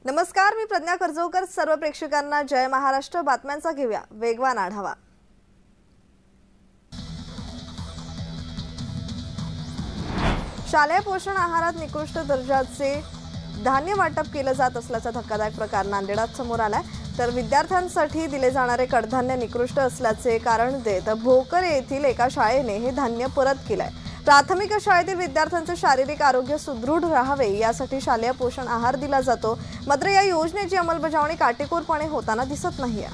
नमस्कार, मी प्रज्ञा कर्जोकर। सर्व प्रेक्षकांना जय महाराष्ट्र। बातम्यांचा घेऊया वेगवान आढावा। शालेय पोषण आहारात निकृष्ट दर्जाचे धान्य वाटप केलं जात असल्याचा धक्कादायक प्रकार नांदेडात समोर आलाय। तर विद्यार्थ्यांसाठी दिले जाणारे कडधान्य निकृष्ट असल्याचे कारण देत भोकर येथील एका शाळेने हे धान्य परत केलंय। प्राथमिक शाळेतील विद्यार्थ्यांचे शारीरिक आरोग्य सुदृढ राहावे यासाठी शालेय पोषण आहार दिला जातो, मात्र या योजनेची अंमलबजावणी काटेकोरपणे होताना दिसत नाहीये।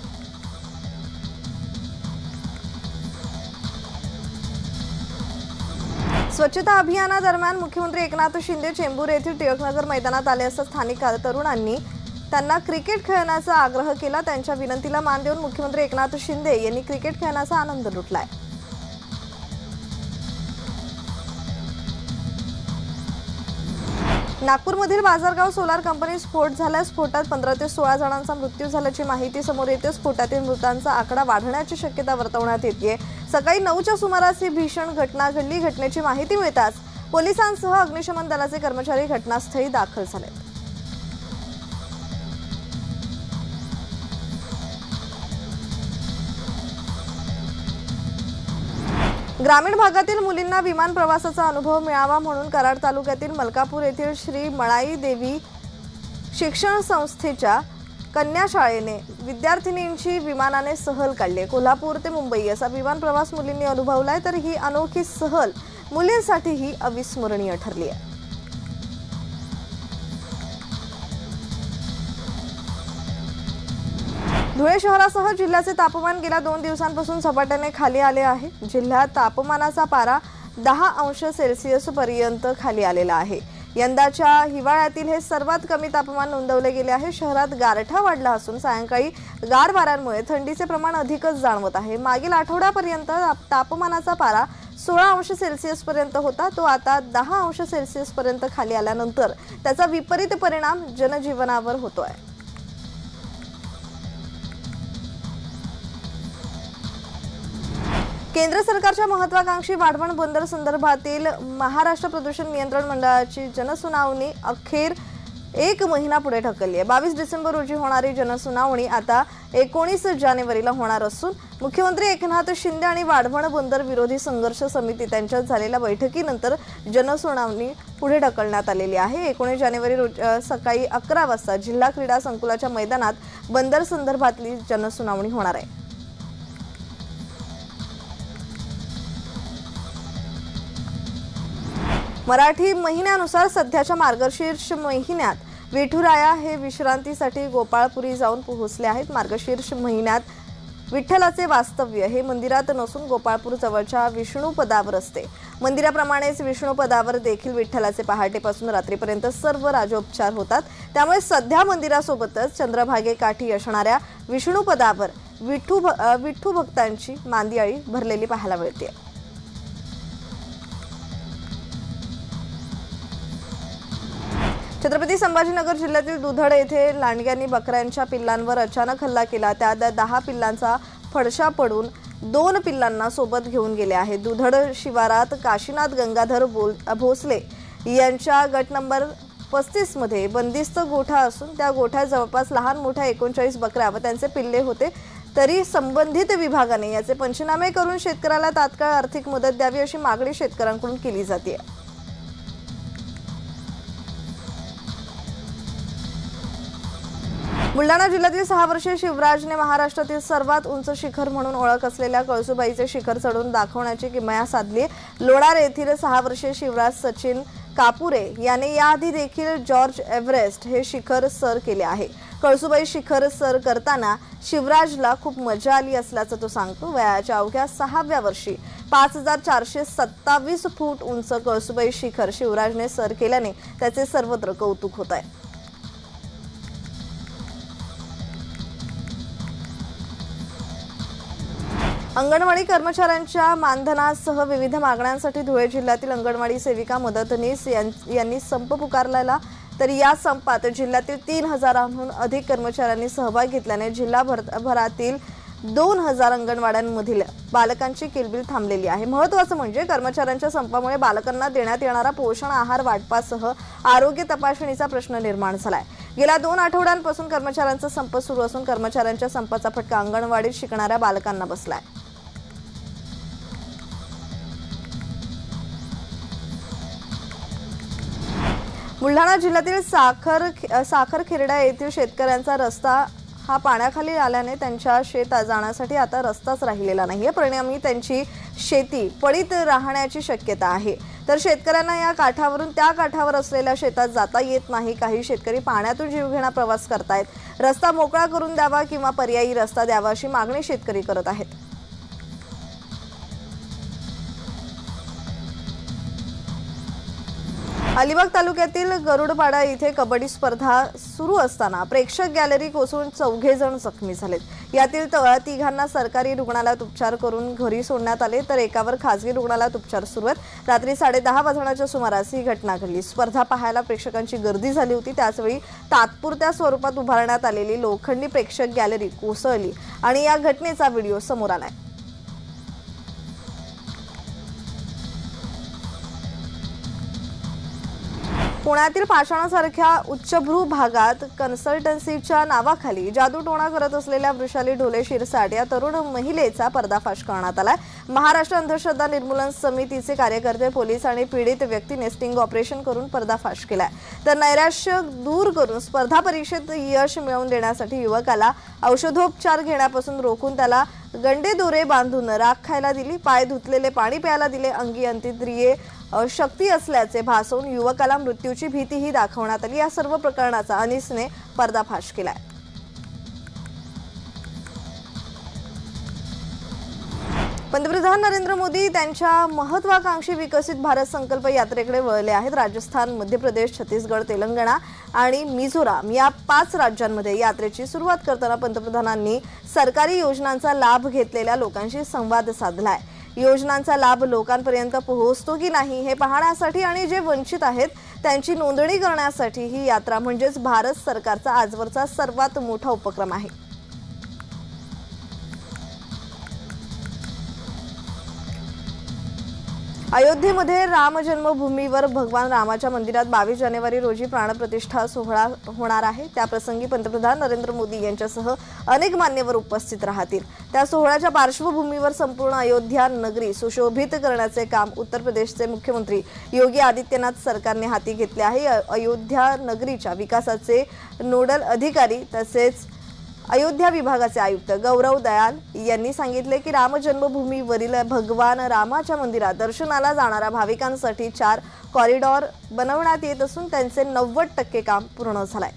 स्वच्छता अभियानादरम्यान मुख्यमंत्री एकनाथ शिंदे चेंबूर येथील टिळकनगर मैदानात आले असता स्थानिक तरुणांनी त्यांना क्रिकेट खेळण्याचा आग्रह केला। त्यांच्या विनंतीला मान देऊन मुख्यमंत्री एकनाथ शिंदे यांनी क्रिकेट खेळण्याचा आनंद लुटलाय। नागपूरमधील बाजारगाव सोलार कंपनी स्फोट झाला। स्फोटात 15 ते 16 जणांचा मृत्यू झाल्याची माहिती समोर येते। स्फोटातील मृतांचा आकडा वाढण्याची शक्यता वर्तवण्यात येते। सकाळी 9च्या सुमारास ही भीषण घटना घडली। घटनेची माहिती मिळताच पोलिसांसह अग्निशमन दलाचे कर्मचारी घटनास्थळी दाखल झाले। ग्रामीण भागातील मुलींना विमान प्रवासाचा अनुभव मिळावा म्हणून कराड तालुक्यातील मलकापूर येथील श्री मळाई देवी शिक्षण संस्थेच्या कन्या शाळेने विद्यार्थिनींची विमानाने सहल काढली। कोल्हापूर ते मुंबई असा विमान प्रवास मुलींनी अनुभवलाय। तर ही अनोखी सहल मुलींसाठीही अविस्मरणीय ठरली आहे। धुळे शहरासह जिल्ह्याचे तापमान गेल्या 2 दिवसांपासून झपाट्याने खाली आले आहे। जिल्ह्यात तापमानाचा पारा 10 अंश सेल्सिअस पर्यंत खाली आलेला आहे। यंदाच्या हिवाळ्यातील हे सर्वात कमी तापमान नोंदवले गेले आहे। शहरात गारठा वाढला असून सायंकाळी गार वाऱ्यांमुळे थंडीचे प्रमाण अधिकच जाणवत आहे। मागील आठवड्यापर्यंत तापमानाचा पारा 16 अंश सेल्सिअस पर्यंत होता, तो आता 10 अंश सेल्सिअस पर्यंत खाली आल्यानंतर त्याचा विपरीत परिणाम जनजीवनावर होतोय। केंद्र सरकारच्या महत्त्वाकांक्षी वाढवण बंदर संदर्भातील महाराष्ट्र प्रदूषण नियंत्रण मंडळाची जनसुनावणी अखेर 1 महिना पुढे ढकलली आहे। 22 डिसेंबर रोजी होणारी जनसुनावणी आता 19 जानेवारीला होणार असून मुख्यमंत्री एकनाथ शिंदे आणि वाढवण बंदर विरोधी संघर्ष समिती त्यांच्यात झालेल्या बैठकीनंतर जनसुनावणी पुढे ढकलण्यात आलेली आहे। 19 जानेवारी रोजी सकाळी 11 वाजता जिल्हा क्रीडा संकुलाच्या मैदानात बंदर संदर्भातली जनसुनावणी होणार आहे। मराठी महिन्यानुसार सध्याच्या मार्गशीर्ष महिन्यात विठुराया हे विश्रांतीसाठी गोपाळपुरी जाऊन पोहोचले आहेत। मार्गशीर्ष महिन्यात विठ्ठलाचे वास्तव्य हे मंदिरात नसून गोपाळपूर जवळच्या विष्णुपदावर असते। मंदिराप्रमाणेच विष्णुपदावर देखील विठ्ठलाचे पहाटेपासून रात्रीपर्यंत सर्व राजोपचार होतात। त्यामुळे सध्या मंदिरासोबतच चंद्रभागेकाठी असणाऱ्या विष्णुपदावर विठ्ठू भक्तांची मांदियाळी भरलेली पाहायला मिळते। छत्रपती संभाजीनगर जिल्ह्यातील दुधड येथे लांडग्यांनी बकऱ्यांच्या पिल्लांवर अचानक हल्ला केला। त्यात 10 पिल्लांचा फडशा पडून 2 पिल्लांना सोबत घेऊन गेले आहेत। दुधड शिवारात काशीनाथ गंगाधर भोसले यांच्या गट नंबर 35 मध्ये बंदिस्त गोठा असून त्या गोठ्यात जवळपास लहान मोठ्या 39 बकऱ्या व त्यांचे पिल्ले होते। तरी संबंधित विभागाने याचे पंचनामे करून शेतकऱ्याला तात्काळ आर्थिक मदत द्यावी अशी मागणी शेतकऱ्यांकडून केली जाते। बुलढाणा जिल्ह्यातील 6 वर्षीय शिवराजने महाराष्ट्रातील सर्वात उंच शिखर म्हणून ओळख असलेल्या कळसुबाईचे शिखर चढून दाखवण्याची किमया साधली। लोणार येथील 6 वर्षीय शिवराज सचिन कापुरे याने याआधी देखील जॉर्ज एव्हरेस्ट हे शिखर सर केले आहे। कळसुबाई शिखर सर करताना शिवराजला खूप मजा आली असल्याचं तो सांगतो। वयाच्या अवघ्या 6व्या वर्षी 5427 फूट उंच कळसुबाई शिखर शिवराजने सर केल्याने त्याचे सर्वत्र कौतुक होत आहे। अंगणवाडी कर्मचाऱ्यांच्या मानधनासह विविध मागण्यांसाठी धुळे जिल्ह्यातील अंगणवाडी सेविका मदतनीस यांनी संप पुकारलेला। तर या संपात जिल्ह्यातील 3000हून अधिक कर्मचाऱ्यांनी सहभाग घेतल्याने जिल्हाभरातील 2000 अंगणवाड्यांमधील बालकांची किलबिल थांबलेली आहे। महत्त्वाचं म्हणजे कर्मचाऱ्यांच्या संपामुळे बालकांना देण्यात येणारा पोषण आहार वाटपासह आरोग्य तपासणीचा प्रश्न निर्माण झालाय। गेल्या 2 आठवड्यांपासून कर्मचाऱ्यांचा संप सुरू असून कर्मचाऱ्यांच्या संपाचा फटका अंगणवाडीत शिकणाऱ्या बालकांना बसलाय। बुलढाणा जिल्ह्यातील साखरखेर्डा येथील शेतकऱ्यांचा रस्ता हा पाण्याखाली आल्याने त्यांच्या शेतात जाण्यासाठी आता रस्ताच राहिलेला नाहीये। परिणामी त्यांची शेती पडीत राहण्याची शक्यता आहे। तर शेतकऱ्यांना या काठावरून त्या काठावर असलेल्या शेतात जाता येत नाही। काही शेतकरी पाण्यातून जीवघेणा प्रवास करतायत। रस्ता मोकळा करून द्यावा किंवा पर्यायी रस्ता द्यावा अशी मागणी शेतकरी करत आहेत। अलिबाग तालुक्यातील गरुडपाडा इथे कबड्डी स्पर्धा सुरू असताना प्रेक्षक गॅलरी कोसळून 4 जण जखमी झालेत। यातील 3 सरकारी रुग्णालयात उपचार करून घरी सोडण्यात आले, तर एकावर खासगी रुग्णालयात उपचार सुरू आहेत। रात्री 10:30 वाजण्याच्या सुमारास ही घटना घडली। स्पर्धा पाहायला प्रेक्षकांची गर्दी झाली होती। त्याचवेळी तात्पुरत्या स्वरूपात उभारण्यात आलेली लोखंडी प्रेक्षक गॅलरी कोसळली आणि या घटनेचा व्हिडिओ समोर आलाय। पुण्यातील पाषाणासारख्या उच्चभ्रू भागात कन्सल्टन्सीच्या नावाखाली जादूटोणा करत असलेल्या वृषाली ढोले शिरसाट या तरुण महिलेचा पर्दाफाश करण्यात आलाय। महाराष्ट्र अंधश्रद्धा निर्मूलन समितीचे कार्यकर्ते, पोलीस आणि पीडित व्यक्तीने स्टिंग ऑपरेशन करून पर्दाफाश केलाय। तर नैराश्य दूर करून स्पर्धा परीक्षेत यश मिळवून देण्यासाठी युवकाला औषधोपचार घेण्यापासून रोखून त्याला गंडे दोरे बांधून राख खायला दिली, पाय धुतलेले पाणी प्यायला दिले, अंगी अंत्यक्रिये शक्ती असल्याचे भासवून युवकाला मृत्यूची भीतीही दाखवण्यात आली। या सर्व प्रकरणाचा अनिसने पर्दाफाश केलाय। पंतप्रधान नरेंद्र मोदी त्यांच्या महत्वाकांक्षी विकसित भारत संकल्प यात्रेकडे वळले आहेत। राजस्थान, मध्य प्रदेश, छत्तीसगड, तेलंगणा आणि मिझोराम या 5 राज्यांमध्ये यात्रेची सुरुवात करताना पंतप्रधानांनी सरकारी योजनांचा लाभ घेतलेल्या लोकांशी संवाद साधलाय। योजनांचा लाभ लोकांपर्यंत पोहोचतो की नाही हे पाहण्यासाठी आणि जे वंचित आहेत त्यांची नोंदणी करण्यासाठी ही यात्रा म्हणजेच भारत सरकारचा आजवरचा सर्वात मोठा उपक्रम आहे। अयोध्येमध्ये राम जन्मभूमीवर भगवान रामाच्या मंदिरात 22 जानेवारी रोजी प्राणप्रतिष्ठा सोहळा होणार आहे। त्याप्रसंगी पंतप्रधान नरेंद्र मोदी यांच्यासह अनेक मान्यवर उपस्थित राहतील। त्या सोहळ्याच्या पार्श्वभूमीवर संपूर्ण अयोध्या नगरी सुशोभित करण्याचे काम उत्तर प्रदेशचे मुख्यमंत्री योगी आदित्यनाथ सरकारने हाती घेतले आहे। अयोध्या नगरीच्या विकासाचे नोडल अधिकारी तसेच अयोध्या विभागाचे आयुक्त गौरव दयाल यांनी सांगितले की राम जन्मभूमीवरील भगवान रामाच्या मंदिरात दर्शनाला जाणाऱ्या भाविकांसाठी 4 कॉरिडॉर बनवण्यात येत असून त्यांचे 90% काम पूर्ण झालंय।